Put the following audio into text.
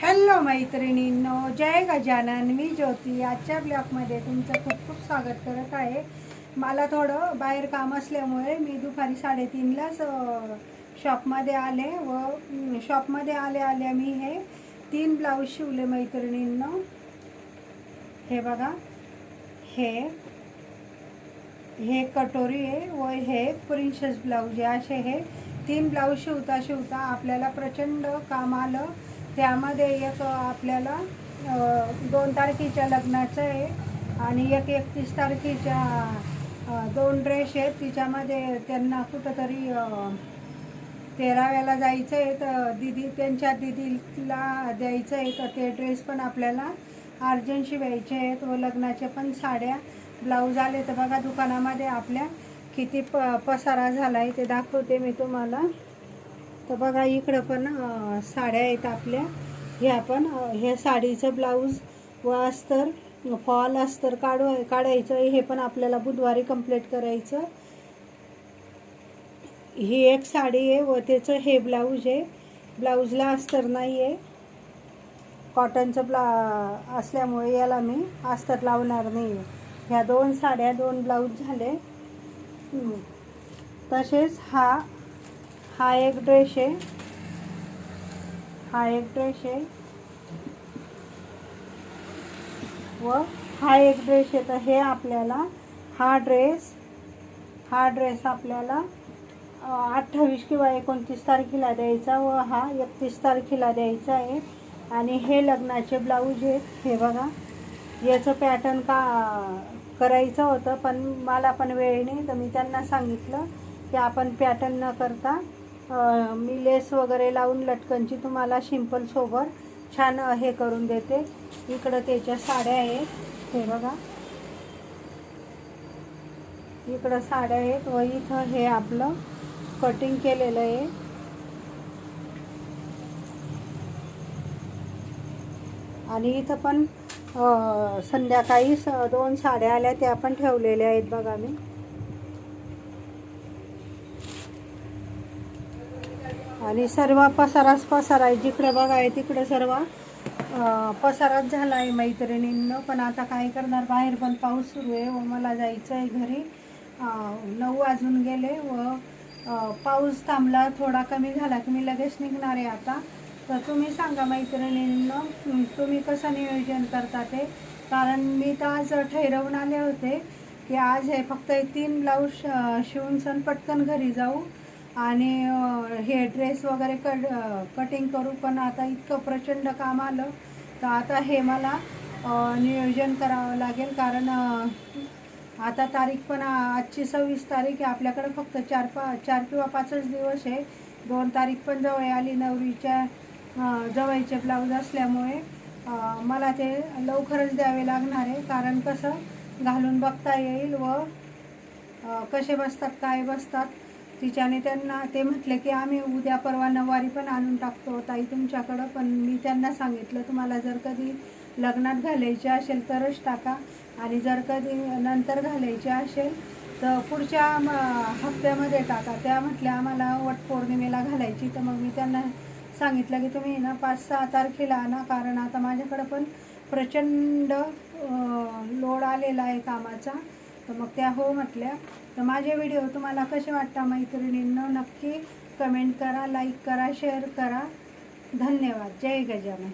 Hello मैत्रिणींनो, जय गजानन. मी ज्योती. आजच्या ब्लॉगमध्ये तुमचं खूप खूप स्वागत करत आहे. मला थोडं बाहेर काम असल्यामुळे मी दुपारी 3:30लाच शॉपमध्ये आले व शॉपमध्ये आल्या मी हे 3 ब्लाऊज शिवले मैत्रिणींनो. हे बघा, हे कटोरी आहे व हे प्रिन्सेस ब्लाऊज आहे. असे हे 3 ब्लाऊज शिवता आपल्याला प्रचंड काम आलं. त्यामध्ये एक आपल्याला 2 तारखेच्या लग्नाचं आहे आणि एक 31 तारखेच्या 2 ड्रेस आहेत. तिच्यामध्ये त्यांना कुठंतरी 13व्याला जायचं आहे, तर त्यांच्या दीदीला द्यायचं आहे, तर ते ड्रेस पण आपल्याला अर्जंट शिवायचे आहेत व लग्नाचे पण साड्या ब्लाऊज आले. तर बघा दुकानामध्ये आपल्या किती पसारा झाला आहे ते दाखवते मी तुम्हाला. तर बघा इकडं पण साड्या आहेत आपल्या. ह्या पण हे साडीचं ब्लाऊज व अस्तर फॉल अस्तर काढायचं. हे पण आपल्याला बुधवारी कंप्लीट करायचं. ही एक साडी आहे व त्याचं हे ब्लाऊज आहे. ब्लाऊजला अस्तर नाही आहे, कॉटनचं असल्यामुळे याला मी अस्तर लावणार नाही. ह्या 2 साड्या 2 ब्लाऊज झाले. तसेच हा एक ड्रेस आहे, व हा एक ड्रेस आहे. तर हे आपल्याला हा ड्रेस आपल्याला 28 किंवा 29 तारखेला द्यायचा व हा 31 तारखेला द्यायचा आहे. आणि हे लग्नाचे ब्लाऊज आहेत. हे बघा, याचं पॅटर्न करायचं होतं पण मला पण वेळ नाही, तर मी त्यांना सांगितलं की आपण पॅटर्न न करता मी लेस वगैरे लावून लटकनची तुम्हाला सिंपल सोबत छान हे करून देते. इकडं त्याच्या साड्या आहेत. हे बघा, इकडं साड्या आहेत व इथं हे आपलं कटिंग केलेलं आहे. आणि इथं पण संध्याकाळी 2 साड्या आल्या, त्या पण ठेवलेल्या आहेत बघा मी. आणि सर्व पसारा आहे. जिकडे बघाय तिकडे सर्व पसाराच झाला आहे मैत्रिणींनो. पण आता काय करणार, बाहेर पण पाऊस सुरू आहे व मला जायचं आहे घरी. 9 वाजून गेले व पाऊस थांबला, थोडा कमी झाला की मी लगेच निघणार आहे आता. तर तुम्ही सांगा मैत्रिणींनो, तुम्ही कसं नियोजन करता ते. कारण मी तर आज ठरवून आले होते की आज हे फक्त 3 ब्लाऊज शिवून सण पटकन घरी जाऊ आणि हे ड्रेस वगैरे कटिंग करू. पण आता इतकं प्रचंड काम आलं, तर आता हे मला नियोजन करावं लागेल. कारण आता तारीख पण आजची 26 तारीख आहे. आपल्याकडे फक्त 4 किंवा 5च दिवस आहे. 2 तारीख पण जवळ आली. नवरीच्या जवळचे ब्लाऊज असल्यामुळे मला ते लवकरच द्यावे लागणार आहे. कारण कसं घालून बघता येईल व कसे बसतात काय बसतात. तिच्याने त्यांना ते म्हटले की आम्ही उद्या परवा 9 वारी पण आणून टाकतो ताई तुमच्याकडं. पण मी त्यांना सांगितलं तुम्हाला जर कधी लग्नात घालायचे असेल तरच टाका, आणि जर कधी नंतर घालायचे असेल तर पुढच्या हप्त्यामध्ये टाका. त्या म्हटल्या आम्हाला वटपौर्णिमेला घालायची. तर मग मी त्यांना सांगितलं की तुम्ही ना 5-6 तारखेला आणा, कारण आता माझ्याकडं पण प्रचंड लोड आलेला आहे कामाचा. तर मग त्या हो म्हटल्या. तर माझे व्हिडिओ तुम्हाला कसे वाटतात मैत्रिणींनो, नक्की कमेंट करा, लाईक करा, शेअर करा. धन्यवाद. जय गजानन.